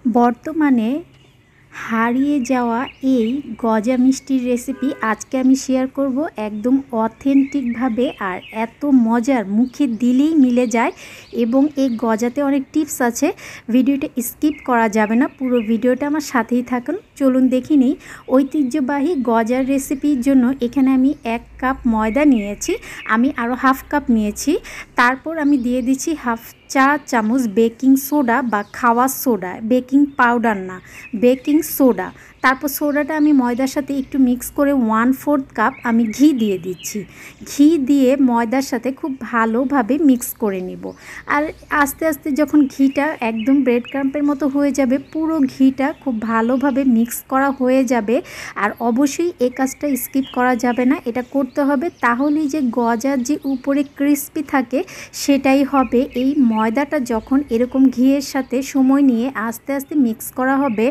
বর্তমানে হারিয়ে যাওয়া এই গজা মিষ্টির রেসিপি আজকে আমি শেয়ার করব একদম অথেন্টিকভাবে। আর এত মজার, মুখে দিলেই মিলে যায়। এবং এই গজাতে অনেক টিপস আছে, ভিডিওটা স্কিপ করা যাবে না, পুরো ভিডিওটা আমার সাথেই থাকুন। চলুন দেখি নিই ঐতিহ্যবাহী গজার রেসিপির জন্য এখানে আমি 1 কাপ ময়দা নিয়েছি, আমি আরও হাফ কাপ নিয়েছি। তারপর আমি দিয়ে দিচ্ছি হাফ চা চামচ বেকিং সোডা বা খাওয়ার সোডা, বেকিং পাউডার না, বেকিং সোডা। তারপর সোডাটা আমি ময়দার সাথে একটু মিক্স করে 1/4 কাপ আমি ঘি দিয়ে দিচ্ছি। ঘি দিয়ে ময়দার সাথে খুব ভালোভাবে মিক্স করে নিব। আর আস্তে আস্তে যখন ঘিটা একদম ব্রেড ক্রাম্পের মতো হয়ে যাবে, পুরো ঘিটা খুব ভালোভাবে মিক্স করা হয়ে যাবে। আর অবশ্যই এই কাজটা স্কিপ করা যাবে না, এটা করতে হবে, তাহলেই যে গজার যে উপরে ক্রিস্পি থাকে সেটাই হবে। এই ময়দাটা যখন এরকম ঘিয়ের সাথে সময় নিয়ে আস্তে আস্তে মিক্স করা হবে,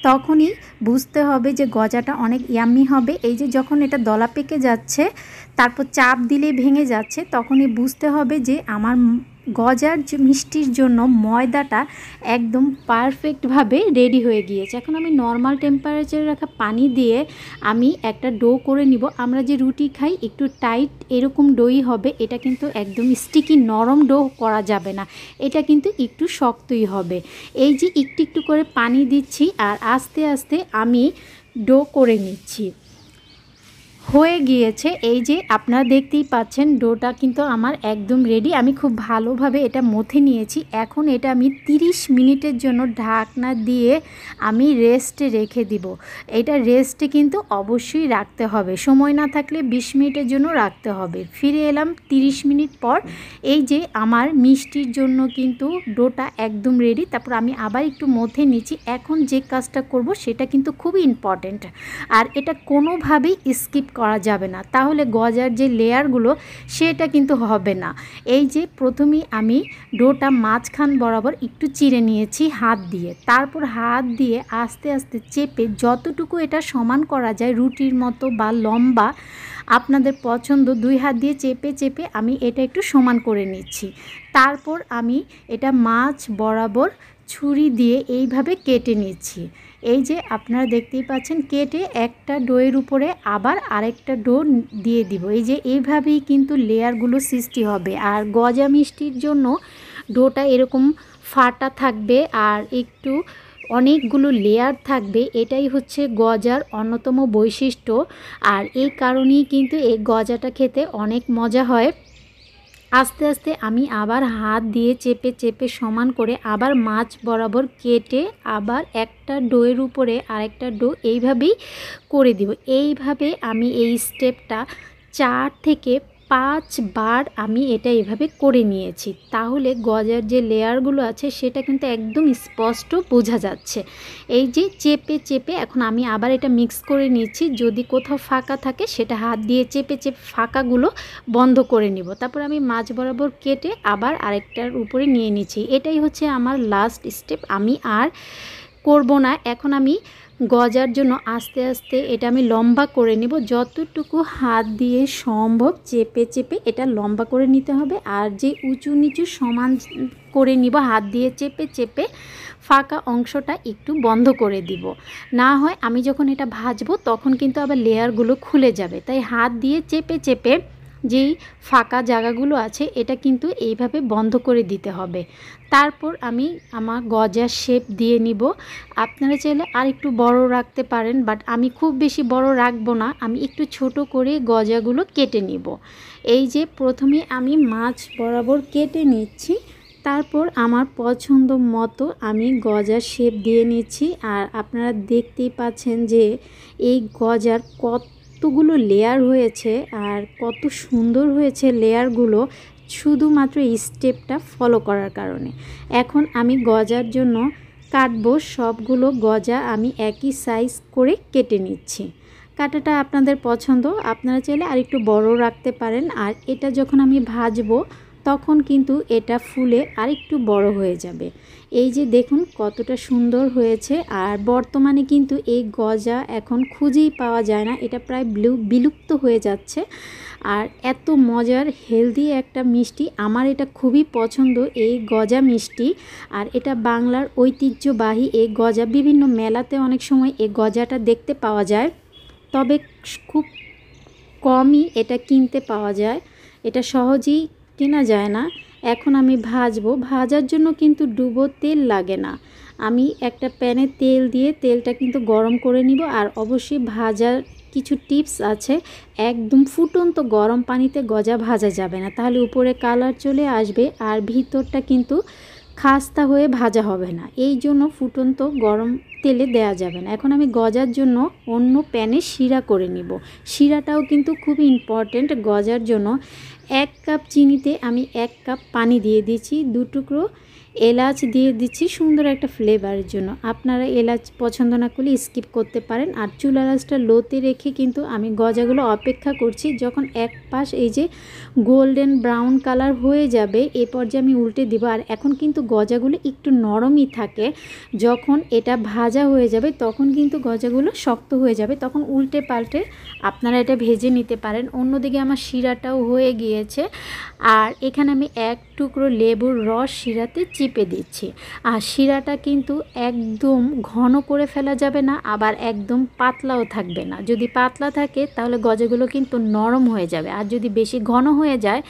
তখনই বুঝতে হবে যে গজাটা অনেক ইয়াম্মি হবে। এই যে যখন এটা দলা পেকে যাচ্ছে, তারপর চাপ দিলে ভেঙে যাচ্ছে, তখনই বুঝতে হবে যে আমার গজার যে মিষ্টির জন্য ময়দাটা একদম পারফেক্টভাবে রেডি হয়ে গিয়েছে। এখন আমি নর্মাল টেম্পারেচারে রাখা পানি দিয়ে আমি একটা ডো করে নিব। আমরা যে রুটি খাই একটু টাইট এরকম ডোই হবে, এটা কিন্তু একদম স্টিকি নরম ডো করা যাবে না, এটা কিন্তু একটু শক্তই হবে। এই যে একটু একটু করে পানি দিচ্ছি আর আস্তে আস্তে আমি ডো করে নিচ্ছি। হয়ে গিয়েছে, এই যে আপনারা দেখতেই পাচ্ছেন ডোটা কিন্তু আমার একদম রেডি। আমি খুব ভালোভাবে এটা মথে নিয়েছি। এখন এটা আমি 30 মিনিটের জন্য ঢাকনা দিয়ে আমি রেস্টে রেখে দিব। এটা রেস্টে কিন্তু অবশ্যই রাখতে হবে, সময় না থাকলে 20 মিনিটের জন্য রাখতে হবে। ফিরে এলাম 30 মিনিট পর। এই যে আমার মিষ্টির জন্য কিন্তু ডোটা একদম রেডি। তারপর আমি আবার একটু মথে নিচ্ছি। এখন যে কাজটা করব সেটা কিন্তু খুবই ইম্পর্ট্যান্ট, আর এটা কোনোভাবেই স্কিপ করা যাবে না, তাহলে গজার যে লেয়ারগুলো সেটা কিন্তু হবে না। এই যে প্রথমেই আমি ডোটা মাঝখান বরাবর একটু চিড়ে নিয়েছি হাত দিয়ে, তারপর হাত দিয়ে আস্তে আস্তে চেপে যতটুকু এটা সমান করা যায় রুটির মতো বা লম্বা আপনাদের পছন্দ, 2 হাত দিয়ে চেপে চেপে আমি এটা একটু সমান করে নিচ্ছি। তারপর আমি এটা মাঝ বরাবর ছুরি দিয়ে এইভাবে কেটে নিচ্ছি। এই যে আপনারা দেখতেই পাচ্ছেন, কেটে একটা ডোয়ের উপরে আবার আরেকটা ডো দিয়ে দিব। এই যে এইভাবেই কিন্তু লেয়ারগুলো সৃষ্টি হবে। আর গজা মিষ্টির জন্য ডোটা এরকম ফাটা থাকবে আর একটু অনেকগুলো লেয়ার থাকবে, এটাই হচ্ছে গজার অন্যতম বৈশিষ্ট্য। আর এই কারণেই কিন্তু এই গজাটা খেতে অনেক মজা হয়। আস্তে আস্তে আমি আবার হাত দিয়ে চেপে চেপে সমান করে আবার মাছ বরাবর কেটে আবার একটা ডোয়ের উপরে আরেকটা ডো এইভাবেই করে দিব। এইভাবে আমি এই স্টেপটা 4 থেকে 5 বার আমি এটা এভাবে করে নিয়েছি। তাহলে গজার যে লেয়ারগুলো আছে সেটা কিন্তু একদম স্পষ্ট বোঝা যাচ্ছে। এই যে চেপে চেপে এখন আমি আবার এটা মিক্স করে নিচ্ছি। যদি কোথাও ফাঁকা থাকে সেটা হাত দিয়ে চেপে চেপে ফাঁকাগুলো বন্ধ করে নিব। তারপর আমি মাছ বরাবর কেটে আবার আরেকটার উপরে নিয়ে নিচ্ছি। এটাই হচ্ছে আমার লাস্ট স্টেপ, আমি আর করব না। এখন আমি গজার জন্য আস্তে আস্তে এটা আমি লম্বা করে নেব, যতটুকু হাত দিয়ে সম্ভব চেপে চেপে এটা লম্বা করে নিতে হবে। আর যে উঁচু নিচু সমান করে নিব, হাত দিয়ে চেপে চেপে ফাঁকা অংশটা একটু বন্ধ করে দিব, না হয় আমি যখন এটা ভাজবো তখন কিন্তু আবার লেয়ারগুলো খুলে যাবে। তাই হাত দিয়ে চেপে চেপে যেই ফাঁকা জায়গাগুলো আছে এটা কিন্তু এইভাবে বন্ধ করে দিতে হবে। তারপর আমি আমার গজার শেপ দিয়ে নিব। আপনারা চাইলে আর একটু বড় রাখতে পারেন, বাট আমি খুব বেশি বড় রাখবো না, আমি একটু ছোট করে গজাগুলো কেটে নিব। এই যে প্রথমে আমি মাছ বরাবর কেটে নিচ্ছি, তারপর আমার পছন্দ মতো আমি গজার শেপ দিয়ে নিচ্ছি। আর আপনারা দেখতেই পাচ্ছেন যে এই গজার কতগুলো লেয়ার হয়েছে আর কত সুন্দর হয়েছে লেয়ারগুলো, শুধুমাত্র এই স্টেপটা ফলো করার কারণে। এখন আমি গজার জন্য কাটবো, সবগুলো গজা আমি একই সাইজ করে কেটে নিচ্ছি। কাটাটা আপনাদের পছন্দ, আপনারা চাইলে আর একটু বড় রাখতে পারেন। আর এটা যখন আমি ভাজবো তখন কিন্তু এটা ফুলে আরেকটু বড় হয়ে যাবে। এই যে দেখুন কতটা সুন্দর হয়েছে। আর বর্তমানে কিন্তু এই গজা এখন খুঁজেই পাওয়া যায় না, এটা প্রায় বিলুপ্ত হয়ে যাচ্ছে। আর এত মজার হেলদি একটা মিষ্টি, আমার এটা খুবই পছন্দ এই গজা মিষ্টি। আর এটা বাংলার ঐতিহ্যবাহী এই গজা, বিভিন্ন মেলাতে অনেক সময় এই গজাটা দেখতে পাওয়া যায়, তবে খুব কমই এটা কিনতে পাওয়া যায়, এটা সহজেই কেনা যায় না। এখন আমি ভাজবো, ভাজার জন্য কিন্তু ডুবো তেল লাগে না। আমি একটা প্যানে তেল দিয়ে তেলটা কিন্তু গরম করে নিব। আর অবশ্যই ভাজার কিছু টিপস আছে, একদম ফুটন্ত গরম পানিতে গজা ভাজা যাবে না, তাহলে উপরে কালার চলে আসবে আর ভিতরটা কিন্তু খাস্তা হয়ে ভাজা হবে না, এই জন্য ফুটন্ত গরম তেলে দেয়া যাবে না। এখন আমি গজার জন্য অন্য প্যানে শিরা করে নিব। শিরাটাও কিন্তু খুব ইম্পর্ট্যান্ট গজার জন্য। 1 কাপ চিনিতে আমি 1 কাপ পানি দিয়ে দিচ্ছি, 2 টুকরো এলাচ দিয়ে দিচ্ছি সুন্দর একটা ফ্লেভারের জন্য। আপনারা এলাচ পছন্দ না করলে স্কিপ করতে পারেন। আর চুলার আঁচটা লোতে রেখে কিন্তু আমি গজাগুলো অপেক্ষা করছি, যখন এক পাশ এই যে গোল্ডেন ব্রাউন কালার হয়ে যাবে এ পর্যায়ে আমি উল্টে দিব। আর এখন কিন্তু গজাগুলো একটু নরমই থাকে, যখন এটা ভাজা হয়ে যাবে তখন কিন্তু গজাগুলো শক্ত হয়ে যাবে, তখন উল্টে পাল্টে আপনারা এটা ভেজে নিতে পারেন। অন্যদিকে আমার শিরাটাও হয়ে গিয়েছে। আর এখানে আমি 1 টুকরো লেবুর রস শিরাতে চিপে দিচ্ছি। আর শিরাটা কিন্তু একদম ঘন করে ফেলা যাবে না, আবার একদম পাতলাও থাকবে না। যদি পাতলা থাকে তাহলে গজাগুলো কিন্তু নরম হয়ে যাবে, আর যদি বেশি ঘন হয়ে যায়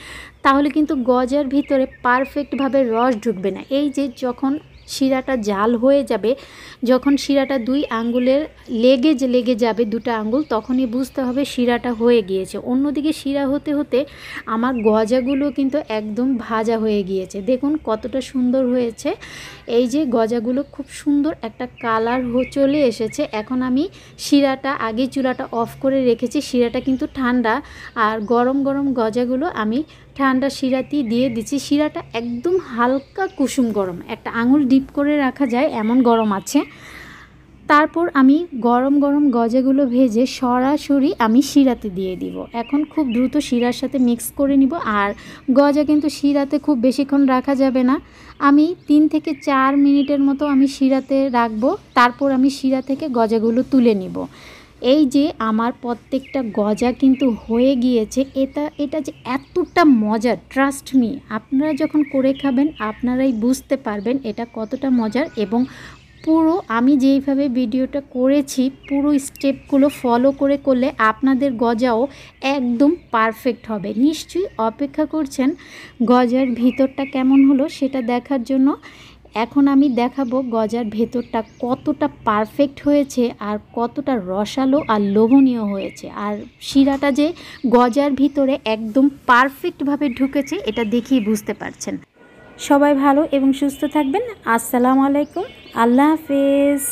তাহলে কিন্তু গজার ভিতরে পারফেক্টভাবে রস ঢুকবে না। এই যে যখন শিরাটা জাল হয়ে যাবে, যখন শিরাটা 2 আঙ্গুলের লেগে যাবে 2টা আঙ্গুল, তখনই বুঝতে হবে শিরাটা হয়ে গিয়েছে। অন্যদিকে শিরা হতে হতে আমার গজাগুলো কিন্তু একদম ভাজা হয়ে গিয়েছে, দেখুন কতটা সুন্দর হয়েছে। এই যে গজাগুলো খুব সুন্দর একটা কালার চলে এসেছে। এখন আমি শিরাটা, আগে চুলাটা অফ করে রেখেছি, শিরাটা কিন্তু ঠান্ডা, আর গরম গরম গজাগুলো আমি ঠান্ডা শিরাতেই দিয়ে দিচ্ছি। শিরাটা একদম হালকা কুসুম গরম, একটা আঙুল ডিপ করে রাখা যায় এমন গরম আছে। তারপর আমি গরম গরম গজাগুলো ভেজে সরাসরি আমি শিরাতে দিয়ে দিব। এখন খুব দ্রুত শিরার সাথে মিক্স করে নিব। আর গজা কিন্তু শিরাতে খুব বেশিক্ষণ রাখা যাবে না, আমি 3 থেকে 4 মিনিটের মতো আমি শিরাতে রাখবো, তারপর আমি শিরা থেকে গজাগুলো তুলে নিব। এই যে আমার প্রত্যেকটা গজা কিন্তু হয়ে গিয়েছে। এটা যে এতটা মজার, ট্রাস্ট মি, আপনারা যখন করে খাবেন আপনারাই বুঝতে পারবেন এটা কতটা মজার। এবং পুরো আমি যেইভাবে ভিডিওটা করেছি পুরো স্টেপগুলো ফলো করলে আপনাদের গজাও একদম পারফেক্ট হবে। নিশ্চয়ই অপেক্ষা করছেন গজার ভিতরটা কেমন হলো সেটা দেখার জন্য। এখন আমি দেখাবো গজার ভেতরটা কতটা পারফেক্ট হয়েছে আর কতটা রসালো আর লোভনীয় হয়েছে। আর শিরাটা যে গজার ভিতরে একদম পারফেক্টভাবে ঢুকেছে এটা দেখেই বুঝতে পারছেন। সবাই ভালো এবং সুস্থ থাকবেন। আসসালামু আলাইকুম, আল্লাহ হাফেজ।